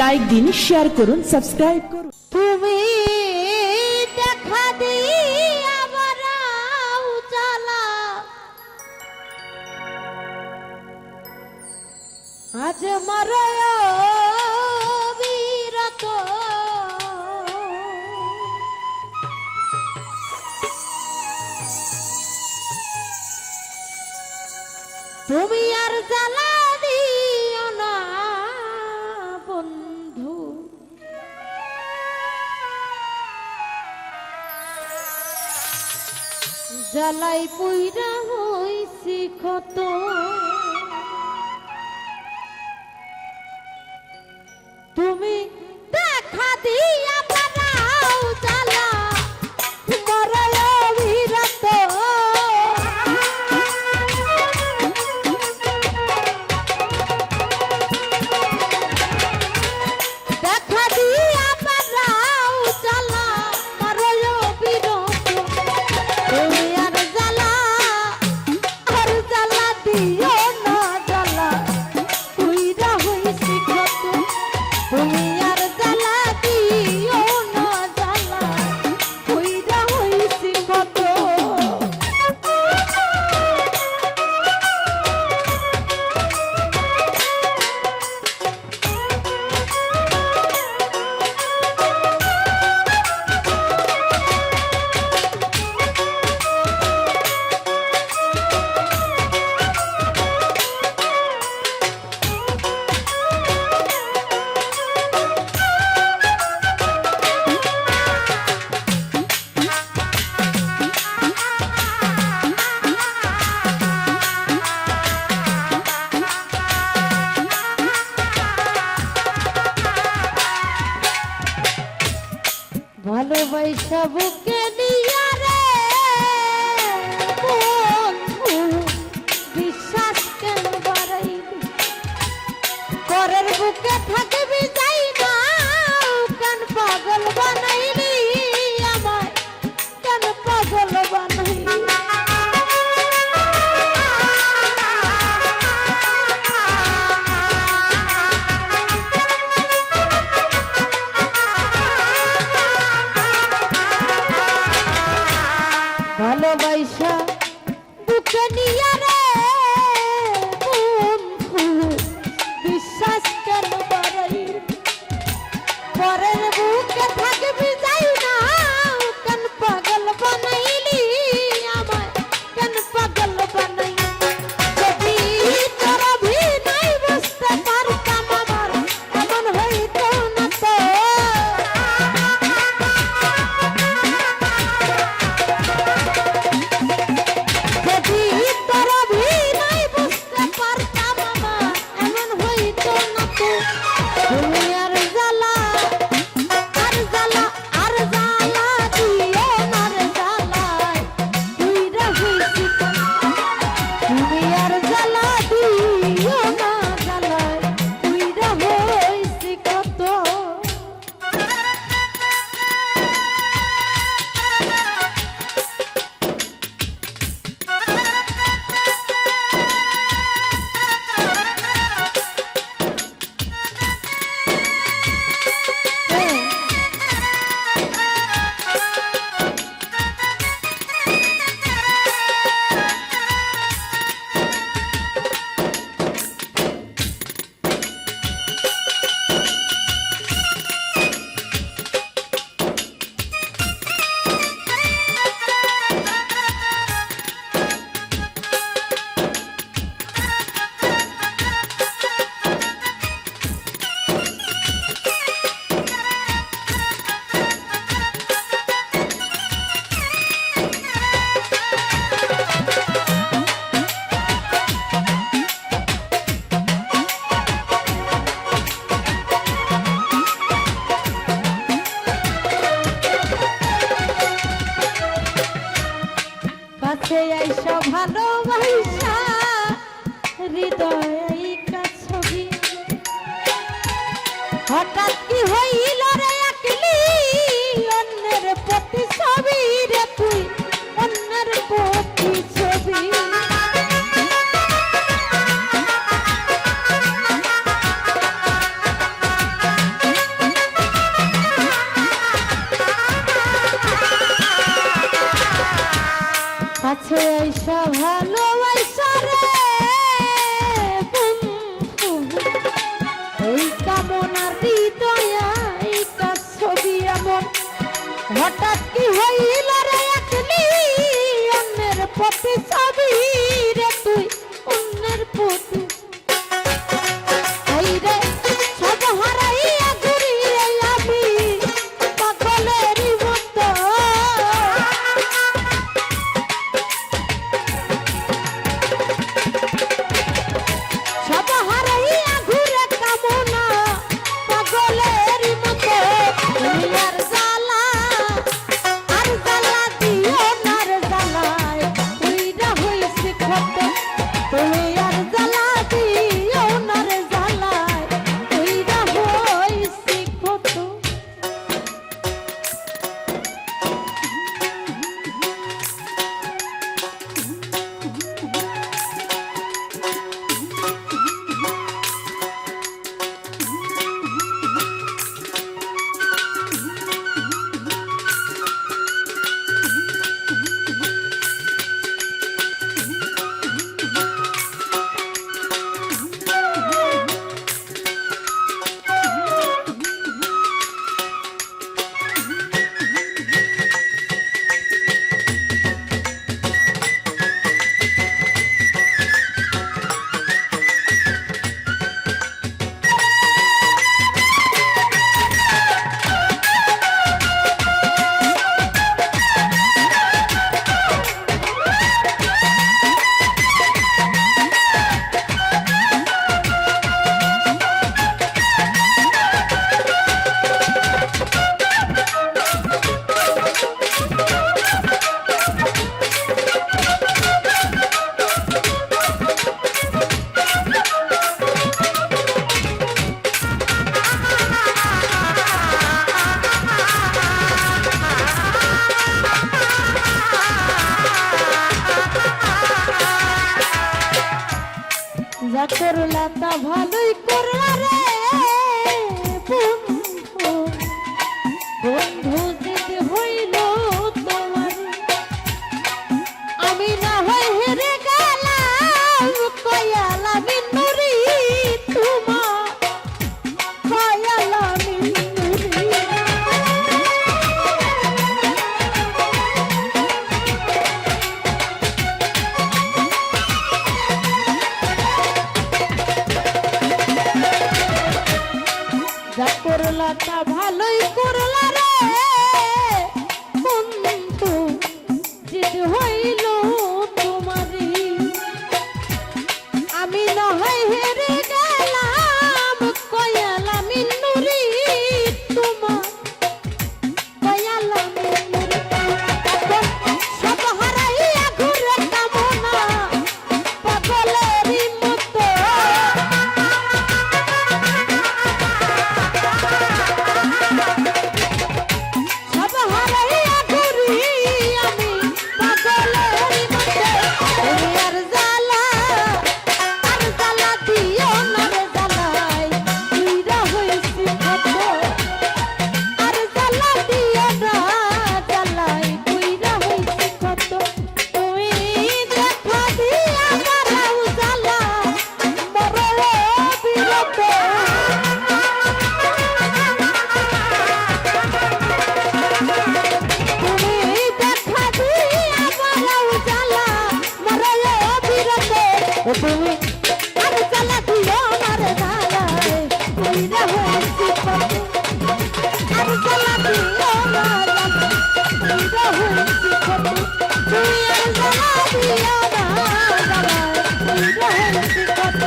Like দিন, share করুন, subscribe করুন। তুমি দেখা দিয়া বারাও জ্বালা, আজ মরয় বিরত, তুমি আর জ্বালা দিও না বন্ধু, জ্বালাই পুইরা হইছি কত। তুমি দেখা দিয়া বারাও জ্বালা, মরয় বিরত, দেখা দিয়া বারাও জ্বালা, মরয় বিরত, তুমি আর জ্বালা, আর জ্বালা দিও না জ্বালা, পুইরা হইছি কত। তুমি আর জ্বালা দিও না জ্বালা, পুইরা হইছি কত। ভালোবাসা বুকে নিয়া রে বন্ধু, বিশ্বাস কেন বাড়াইবি, পরের বুকে থাকবি যাই না, কেন পাগল বানাইলি আমায়, কেন পাগল বানাইলি। ভালোবাসা বুকে নিয়া রে বন্ধু, বিশ্বাস কেন বাড়াই, পরের বুকে থাকবি যাই না, কেন পাগল বানাইলি আমায়, কেন পাগল বানাইলি। যদি তোর অভিনয় বুঝতে পারতাম আমার এমন হইতো না তো, যদি তোর অভিনয় বুঝতে পারতাম আমার এমন হইতো না তো। তুমি আর জ্বালা, আর জ্বালা, আর জ্বালা দিও না রে জ্বালায়, পুইরা হইছি কত। তুমি আর জ্বালা দিও না জ্বালায়, পুইরা হইছি কত। কাছে আইসা ভালোবাসা, হৃদয় ছবি হঠাৎ কি হইল রে আকলি, অন্যের প্রতি ছবি রে তুই, অন্যের প্রতি ছবি। পুতি আইরে সব হারাইয়া ঘুরিয়ে আমি পাগলেরই মতো সব হারাইয়া ঘুরে কামনা পাগলেরই মতো তুমি আর জ্বালা দিও না রে জ্বালায় উইরা হইছে ক্ষত তুমি আর জ্বালা দিও না রে জ্বালায় উইরা হইছে ক্ষত যা করলা তা ভালোই করলা রে বন্ধু বন্ধু দিতে হইল তোমার আমি না হয় হেরে গেলাম কয়ালা মিনুরি তোমার কয়ালা মিনুরি যা করলা তা ভালোই করলা রে বন্ধু জিদ হইল তোমারি আমি না হয় হেরে গেলাম কয়ালা মিনুরি তোমার কয়ালা মিনুরি সব হারাইয়া ঘুরে কামনা পাগলেরই মতো সব হারাইয়া ঘুরি আমি পাগলেরই মতো তুমি আর জ্বালা দিও না রে জ্বালায় উইরা হইছি ক্ষত আর জ্বালা দিও না জ্বালায় উইরা হইছি ক্ষত তুমি দেখা দিয়া মারাও জ্বালা মরো বিরত তুমি দেখা দিয়া মারাও জ্বালা মরো বিরত তুমি আর জ্বালা দিও না রে জ্বালায় উইরা হইছি ক্ষত আর জ্বালা দিও না উইরা হইছি ক্ষত তুমি আর জ্বালা দিও না জ্বালায় উইরা হইছি ক্ষত